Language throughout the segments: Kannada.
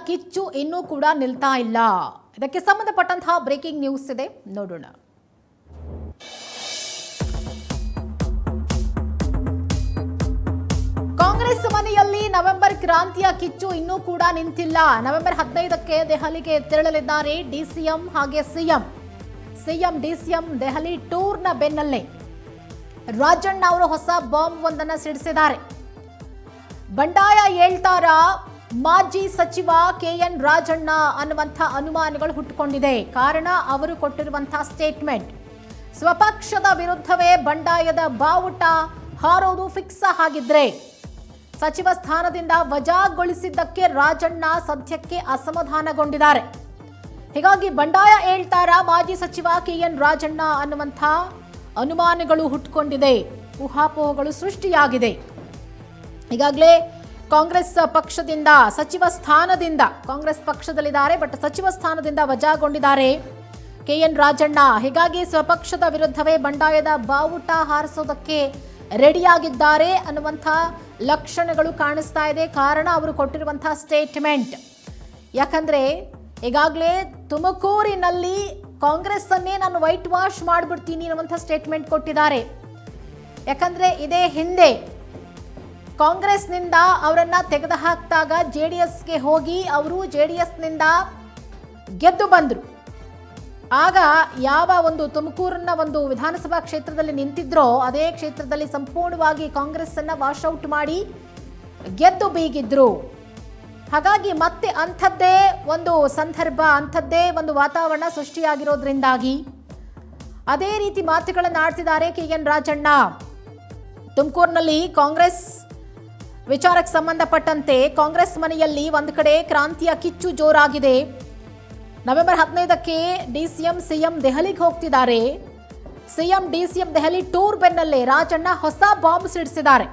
ಕಿಚ್ಚು ಇನ್ನೂ ಕೂಡ ನಿಲ್ತಾ ಇಲ್ಲ. ಇದಕ್ಕೆ ಸಂಬಂಧಪಟ್ಟಂತಹ ಬ್ರೇಕಿಂಗ್ ನ್ಯೂಸ್ ಇದೆ, ನೋಡೋಣ. ಕಾಂಗ್ರೆಸ್ ಮನೆಯಲ್ಲಿ ನವೆಂಬರ್ ಕ್ರಾಂತಿಯ ಕಿಚ್ಚು ಇನ್ನೂ ಕೂಡ ನಿಂತಿಲ್ಲ. ನವೆಂಬರ್ 15ಕ್ಕೆ ದೆಹಲಿಗೆ ತೆರಳಲಿದ್ದಾರೆ ಡಿಸಿಎಂ ಹಾಗೆ ಸಿಎಂ ಡಿಸಿಎಂ ದೆಹಲಿ ಟೂರ್ನ ಬೆನ್ನಲ್ಲೇ ರಾಜಣ್ಣ ಅವರು ಹೊಸ ಬಾಂಬ್ ಒಂದನ್ನು ಸಿಡಿಸಿದ್ದಾರೆ. ಬಂಡಾಯ ಹೇಳ್ತಾರ ಮಾಜಿ ಸಚಿವ ಕೆಎನ್ ರಾಜಣ್ಣ ಅನ್ನುವಂಥ ಅನುಮಾನಗಳು ಹುಟ್ಟುಕೊಂಡಿದೆ. ಕಾರಣ ಅವರು ಕೊಟ್ಟಿರುವಂತಹ ಸ್ಟೇಟ್ಮೆಂಟ್, ಸ್ವಪಕ್ಷದ ವಿರುದ್ಧವೇ ಬಂಡಾಯದ ಬಾವುಟ ಹಾರೋದು ಫಿಕ್ಸ್ ಆಗಿದ್ರೆ ಸಚಿವ ಸ್ಥಾನದಿಂದ ವಜಾಗೊಳಿಸಿದ್ದಕ್ಕೆ ರಾಜಣ್ಣ ಸದ್ಯಕ್ಕೆ ಅಸಮಾಧಾನಗೊಂಡಿದ್ದಾರೆ. ಹೀಗಾಗಿ ಬಂಡಾಯ ಹೇಳ್ತಾರ ಮಾಜಿ ಸಚಿವ ಕೆಎನ್ ರಾಜಣ್ಣ ಅನ್ನುವಂಥ ಅನುಮಾನಗಳು ಹುಟ್ಟುಕೊಂಡಿದೆ, ಊಹಾಪೋಹಗಳು ಸೃಷ್ಟಿಯಾಗಿದೆ. ಈಗಾಗಲೇ ಕಾಂಗ್ರೆಸ್ ಪಕ್ಷದಿಂದ ಸಚಿವ ಸ್ಥಾನದಿಂದ, ಕಾಂಗ್ರೆಸ್ ಪಕ್ಷದಲ್ಲಿದ್ದಾರೆ ಬಟ್ ಸಚಿವ ಸ್ಥಾನದಿಂದ ವಜಾಗೊಂಡಿದ್ದಾರೆ ಕೆಎನ್ ರಾಜಣ್ಣ. ಹೀಗಾಗಿ ಸ್ವಪಕ್ಷದ ವಿರುದ್ಧವೇ ಬಂಡಾಯದ ಬಾವುಟ ಹಾರಿಸೋದಕ್ಕೆ ರೆಡಿಯಾಗಿದ್ದಾರೆ ಅನ್ನುವಂಥ ಲಕ್ಷಣಗಳು ಕಾಣಿಸ್ತಾ ಇದೆ. ಕಾರಣ ಅವರು ಕೊಟ್ಟಿರುವಂತಹ ಸ್ಟೇಟ್ಮೆಂಟ್. ಯಾಕಂದ್ರೆ ಈಗಾಗಲೇ ತುಮಕೂರಿನಲ್ಲಿ ಕಾಂಗ್ರೆಸ್ ಅನ್ನೇ ನಾನು ವೈಟ್ ವಾಶ್ ಮಾಡಿಬಿಡ್ತೀನಿ ಅನ್ನುವಂಥ ಸ್ಟೇಟ್ಮೆಂಟ್ ಕೊಟ್ಟಿದ್ದಾರೆ. ಯಾಕಂದ್ರೆ ಇದೇ ಹಿಂದೆ ಕಾಂಗ್ರೆಸ್ನಿಂದ ಅವರನ್ನ ತೆಗೆದು ಹಾಕಿದಾಗ ಜೆಡಿಎಸ್ಗೆ ಹೋಗಿ ಅವರು ಜೆಡಿಎಸ್ನಿಂದ ಗೆದ್ದು ಬಂದರು. ಆಗ ಯಾವ ಒಂದು ತುಮಕೂರಿನ ಒಂದು ವಿಧಾನಸಭಾ ಕ್ಷೇತ್ರದಲ್ಲಿ ನಿಂತಿದ್ರೋ ಅದೇ ಕ್ಷೇತ್ರದಲ್ಲಿ ಸಂಪೂರ್ಣವಾಗಿ ಕಾಂಗ್ರೆಸ್ ಅನ್ನ ವಾಶ್ಔಟ್ ಮಾಡಿ ಗೆದ್ದು ಬೀಗಿದ್ರು. ಹಾಗಾಗಿ ಮತ್ತೆ ಅಂಥದ್ದೇ ಒಂದು ಸಂದರ್ಭ, ಅಂಥದ್ದೇ ಒಂದು ವಾತಾವರಣ ಸೃಷ್ಟಿಯಾಗಿರೋದ್ರಿಂದಾಗಿ ಅದೇ ರೀತಿ ಮಾತುಗಳನ್ನು ಆಡ್ತಿದ್ದಾರೆ ಕೆಎನ್ ರಾಜಣ್ಣ. ತುಮಕೂರಿನಲ್ಲಿ ಕಾಂಗ್ರೆಸ್ ವಿಚಾರಕ್ಕೆ ಸಂಬಂಧಪಟ್ಟಂತೆ ಕಾಂಗ್ರೆಸ್ ಮನೆಯಲ್ಲಿ ಒಂದು ಕಡೆ ಕ್ರಾಂತಿಯ ಕಿಚ್ಚು ಜೋರಾಗಿದೆ. ನವೆಂಬರ್ 15ಕ್ಕೆ ಡಿಸಿಎಂ ಸಿಎಂ ದೆಹಲಿಗೆ ಹೋಗ್ತಿದ್ದಾರೆ. ಸಿಎಂ ಡಿಸಿಎಂ ದೆಹಲಿ ಟೂರ್ ಬೆನ್ನಲ್ಲೇ ರಾಜಣ್ಣ ಹೊಸ ಬಾಂಬ್ ಸಿಡಿಸಿದ್ದಾರೆ.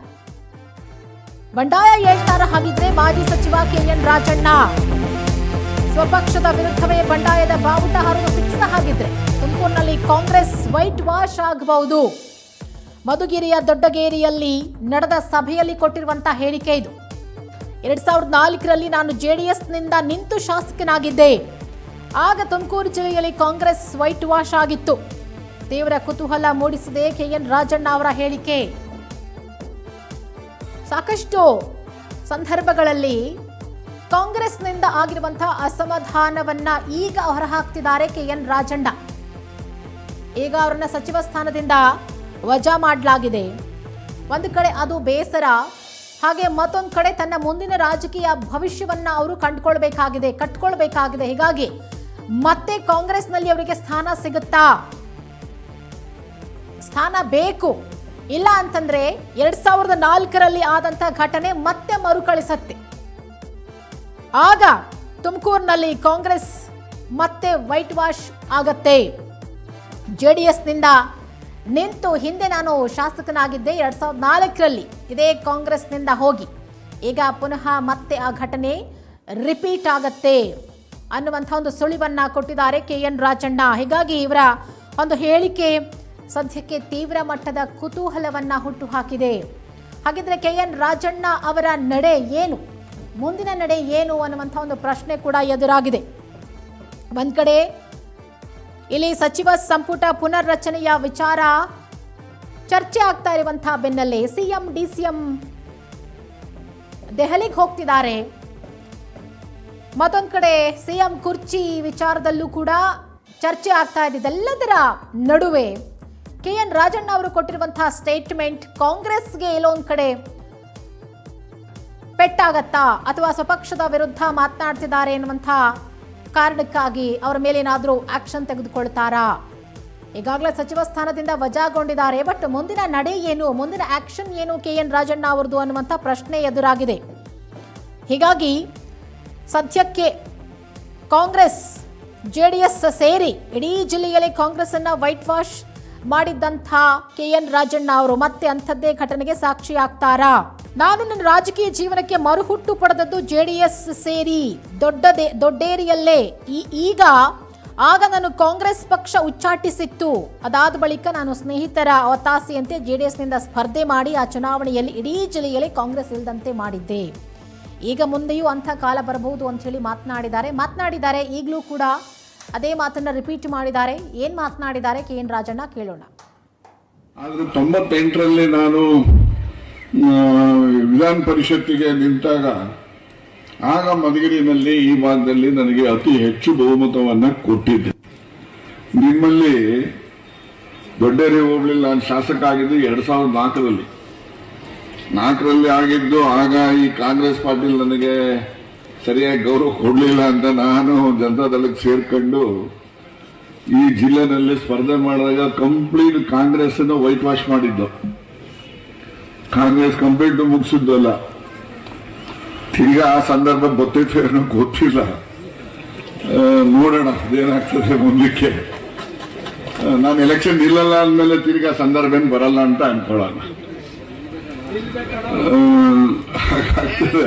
ಬಂಡಾಯ ಹೇಳ್ತಾರ ಹಾಗಿದ್ರೆ ಮಾಜಿ ಸಚಿವ ಕೆಎನ್ ರಾಜಣ್ಣ, ಸ್ವಪಕ್ಷದ ವಿರುದ್ಧವೇ ಬಂಡಾಯದ ಬಾವುಟ ಹಾರುವ ಫಿಕ್ಸ್ ಆಗಿದ್ರೆ ತುಮಕೂರಿನಲ್ಲಿ ಕಾಂಗ್ರೆಸ್ ವೈಟ್ ವಾಶ್ ಆಗಬಹುದು. ಮಧುಗಿರಿಯ ದೊಡ್ಡಗೇರಿಯಲ್ಲಿ ನಡೆದ ಸಭೆಯಲ್ಲಿ ಕೊಟ್ಟಿರುವಂತಹ ಹೇಳಿಕೆ ಇದು. 2004ರಲ್ಲಿ ನಾನು ಜೆಡಿಎಸ್ನಿಂದ ನಿಂತು ಶಾಸಕನಾಗಿದ್ದೆ. ಆಗ ತುಮಕೂರು ಜಿಲ್ಲೆಯಲ್ಲಿ ಕಾಂಗ್ರೆಸ್ ವೈಟ್ ವಾಶ್ ಆಗಿತ್ತು. ತೀವ್ರ ಕುತೂಹಲ ಮೂಡಿಸಿದೆ ಕೆಎನ್ ರಾಜಣ್ಣ ಅವರ ಹೇಳಿಕೆ. ಸಾಕಷ್ಟು ಸಂದರ್ಭಗಳಲ್ಲಿ ಕಾಂಗ್ರೆಸ್ನಿಂದ ಆಗಿರುವಂತಹ ಅಸಮಾಧಾನವನ್ನ ಈಗ ಹೊರಹಾಕ್ತಿದ್ದಾರೆ ಕೆಎನ್ ರಾಜಣ್ಣ. ಈಗ ಅವರನ್ನ ಸಚಿವ ಸ್ಥಾನದಿಂದ ವಜಾ ಮಾಡಲಾಗಿದೆ. ಒಂದು ಕಡೆ ಅದು ಬೇಸರ, ಹಾಗೆ ಮತ್ತೊಂದು ಕಡೆ ತನ್ನ ಮುಂದಿನ ರಾಜಕೀಯ ಭವಿಷ್ಯವನ್ನ ಅವರು ಕಟ್ಕೊಳ್ಬೇಕಾಗಿದೆ. ಹೀಗಾಗಿ ಮತ್ತೆ ಕಾಂಗ್ರೆಸ್ನಲ್ಲಿ ಅವರಿಗೆ ಸ್ಥಾನ ಸಿಗುತ್ತಾ, ಸ್ಥಾನ ಬೇಕು, ಇಲ್ಲ ಅಂತಂದ್ರೆ 2004ರಲ್ಲಿ ಆದಂತ ಘಟನೆ ಮತ್ತೆ ಮರುಕಳಿಸತ್ತೆ. ಆಗ ತುಮಕೂರಿನಲ್ಲಿ ಕಾಂಗ್ರೆಸ್ ಮತ್ತೆ ವೈಟ್ ವಾಶ್ ಆಗತ್ತೆ. ಜೆಡಿಎಸ್ನಿಂದ ನಿಂತು ಹಿಂದೆ ನಾನು ಶಾಸಕನಾಗಿದ್ದೆ 2004ರಲ್ಲಿ ಇದೇ ಕಾಂಗ್ರೆಸ್ನಿಂದ ಹೋಗಿ, ಈಗ ಪುನಃ ಮತ್ತೆ ಆ ಘಟನೆ ರಿಪೀಟ್ ಆಗತ್ತೆ ಅನ್ನುವಂಥ ಒಂದು ಸುಳಿವನ್ನ ಕೊಟ್ಟಿದ್ದಾರೆ ಕೆಎನ್ ರಾಜಣ್ಣ. ಹೀಗಾಗಿ ಇವರ ಒಂದು ಹೇಳಿಕೆ ಸದ್ಯಕ್ಕೆ ತೀವ್ರ ಮಟ್ಟದ ಕುತೂಹಲವನ್ನ ಹುಟ್ಟು ಹಾಕಿದೆ. ಹಾಗಿದ್ರೆ ಕೆಎನ್ ರಾಜಣ್ಣ ಅವರ ನಡೆ ಏನು, ಮುಂದಿನ ನಡೆ ಏನು ಅನ್ನುವಂಥ ಒಂದು ಪ್ರಶ್ನೆ ಕೂಡ ಎದುರಾಗಿದೆ. ಒಂದ್ ಕಡೆ ಇಲ್ಲಿ ಸಚಿವ ಸಂಪುಟ ಪುನರ್ರಚನೆಯ ವಿಚಾರ ಚರ್ಚೆ ಆಗ್ತಾ ಇರುವಂತಹ ಬೆನ್ನಲ್ಲೇ ಸಿಎಂ ಡಿಸಿಎಂ ದೆಹಲಿಗೆ ಹೋಗ್ತಿದ್ದಾರೆ. ಮತ್ತೊಂದು ಕಡೆ ಸಿಎಂ ಕುರ್ಚಿ ವಿಚಾರದಲ್ಲೂ ಕೂಡ ಚರ್ಚೆ ಆಗ್ತಾ ಇದೆ. ಇದೆಲ್ಲದರ ನಡುವೆ ಕೆಎನ್ ರಾಜಣ್ಣ ಅವರು ಕೊಟ್ಟಿರುವಂತಹ ಸ್ಟೇಟ್ಮೆಂಟ್ ಕಾಂಗ್ರೆಸ್ಗೆ ಎಲ್ಲೋ ಒಂದ್ ಕಡೆ ಪೆಟ್ಟಾಗತ್ತಾ, ಅಥವಾ ಸ್ವಪಕ್ಷದ ವಿರುದ್ಧ ಮಾತನಾಡ್ತಿದ್ದಾರೆ ಎನ್ನುವಂಥ ಕಾರಣಕ್ಕಾಗಿ ಅವರ ಮೇಲೆ ಏನಾದರೂ ಆಕ್ಷನ್ ತೆಗೆದುಕೊಳ್ತಾರಾ? ಈಗಾಗಲೇ ಸಚಿವ ಸ್ಥಾನದಿಂದ ವಜಾಗೊಂಡಿದ್ದಾರೆ, ಬಟ್ ಮುಂದಿನ ನಡೆ ಏನು, ಮುಂದಿನ ಆಕ್ಷನ್ ಏನು ಕೆಎನ್ ರಾಜಣ್ಣ ಅವರದು ಅನ್ನುವಂಥ ಪ್ರಶ್ನೆ ಎದುರಾಗಿದೆ. ಹೀಗಾಗಿ ಸದ್ಯಕ್ಕೆ ಕಾಂಗ್ರೆಸ್ ಜೆಡಿಎಸ್ ಸೇರಿ ಇಡೀ ಜಿಲ್ಲೆಯಲ್ಲಿ ಕಾಂಗ್ರೆಸ್ ಅನ್ನ ವೈಟ್ ವಾಶ್ ಮಾಡಿದ್ದಂಥ ಕೆಎನ್ ರಾಜಣ್ಣ ಅವರು ಮತ್ತೆ ಅಂಥದ್ದೇ ಘಟನೆಗೆ ಸಾಕ್ಷಿಯಾಗ್ತಾರಾ? ನಾನು ನನ್ನ ರಾಜಕೀಯ ಜೀವನಕ್ಕೆ ಮರುಹುಟ್ಟು ಪಡೆದದ್ದು ಜೆಡಿಎಸ್ ಸೇರಿ ದೊಡ್ಡೇರಿಯಲ್ಲೇ. ಆಗ ನಾನು ಕಾಂಗ್ರೆಸ್ ಪಕ್ಷ ಉಚ್ಚಾಟಿಸಿತ್ತು. ಅದಾದ ಬಳಿಕ ನಾನು ಸ್ನೇಹಿತರ ಒತ್ತಾಸೆಯಂತೆ ಜೆಡಿಎಸ್ನಿಂದ ಸ್ಪರ್ಧೆ ಮಾಡಿ ಆ ಚುನಾವಣೆಯಲ್ಲಿ ಇಡೀ ಜಿಲ್ಲೆಯಲ್ಲಿ ಕಾಂಗ್ರೆಸ್ ಇಲ್ಲದಂತೆ ಮಾಡಿದ್ದೆ. ಈಗ ಮುಂದೆಯೂ ಅಂಥ ಕಾಲ ಬರಬಹುದು ಅಂಥೇಳಿ ಮಾತನಾಡಿದ್ದಾರೆ. ಈಗಲೂ ಕೂಡ ಅದೇ ಮಾತನ್ನು ರಿಪೀಟ್ ಮಾಡಿದ್ದಾರೆ. ಏನು ಮಾತನಾಡಿದ್ದಾರೆ KN ರಾಜಣ್ಣ ಕೇಳೋಣ. ಆದರೆ 98ರಲ್ಲಿ ನಾನು ವಿಧಾನ ಪರಿಷತ್ತಿಗೆ ನಿಂತಾಗ ಆಗ ಮಧುಗಿರಿನಲ್ಲಿ ಈ ಭಾಗದಲ್ಲಿ ನನಗೆ ಅತಿ ಹೆಚ್ಚು ಬಹುಮತವನ್ನು ಕೊಟ್ಟಿದ್ದೆ. ನಿಮ್ಮಲ್ಲಿ ದೊಡ್ಡೇರಿ ಹೋಬಳಿ ನಾನು ಶಾಸಕ ಆಗಿದ್ದು 2004ರಲ್ಲಿ ಆಗಿದ್ದು. ಆಗ ಈ ಕಾಂಗ್ರೆಸ್ ಪಾರ್ಟಿ ನನಗೆ ಸರಿಯಾಗಿ ಗೌರವ ಕೊಡಲಿಲ್ಲ ಅಂತ ನಾನು ಜನತಾದಳಕ್ಕೆ ಸೇರ್ಕೊಂಡು ಈ ಜಿಲ್ಲೆನಲ್ಲಿ ಸ್ಪರ್ಧೆ ಮಾಡಿದಾಗ ಕಂಪ್ಲೀಟ್ ಕಾಂಗ್ರೆಸ್ ಅನ್ನು ವೈಟ್ ವಾಶ್ ಮಾಡಿದ್ದು. ಕಾಂಗ್ರೆಸ್ ಕಂಪ್ಲೀಟ್ ಮುಗಿಸಿದ್ದಲ್ಲ. ತಿರ್ಗ ಆ ಸಂದರ್ಭ ಗೊತ್ತಿತ್ತು ಏನೋ ಗೊತ್ತಿಲ್ಲ, ನೋಡೋಣ ಅದೇನಾಗ್ತದೆ ಮುಂದಕ್ಕೆ. ನಾನು ಎಲೆಕ್ಷನ್ ನಿಲ್ಲಲ್ಲ ಅಂದಮೇಲೆ ತಿರ್ಗಾ ಸಂದರ್ಭ ಏನು ಬರಲ್ಲ ಅಂತ ಅನ್ಕೊಳ್ಳೋಣ. ಹಾಗಾಗ್ತದೆ.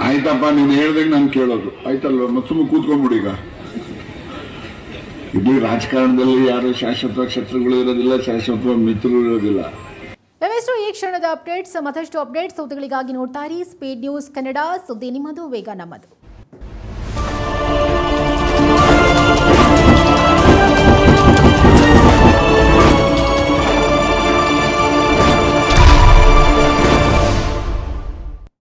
ಆಯ್ತಪ್ಪ, ನೀನು ಹೇಳ್ದಂಗೆ ನಾನು ಕೇಳೋದು ಆಯ್ತಲ್ವ, ಮತ್ತೆ ಸುಮ್ಮನೆ ಕೂತ್ಕೊಂಡ್ಬಿಡಿ. ಈಗ ಇಲ್ಲಿ ರಾಜಕಾರಣದಲ್ಲಿ ಯಾರು ಶಾಶ್ವತ ಶತ್ರುಗಳು ಇರೋದಿಲ್ಲ, ಶಾಶ್ವತ ಮಿತ್ರರು ಇರೋದಿಲ್ಲ. ಈ ಕ್ಷಣದ ಅಪ್ಡೇಟ್ಸ್ ಮತ್ತಷ್ಟು ಅಪ್ಡೇಟ್ಸ್ ಸುದ್ದಿಗಳಿಗಾಗಿ ನೋಡ್ತಾ ಇರಿ ಸ್ಪೀಡ್ ನ್ಯೂಸ್ ಕನ್ನಡ. ಸುದ್ದಿ ನಿಮ್ಮದು, ವೇಗ ನಮ್ಮದು.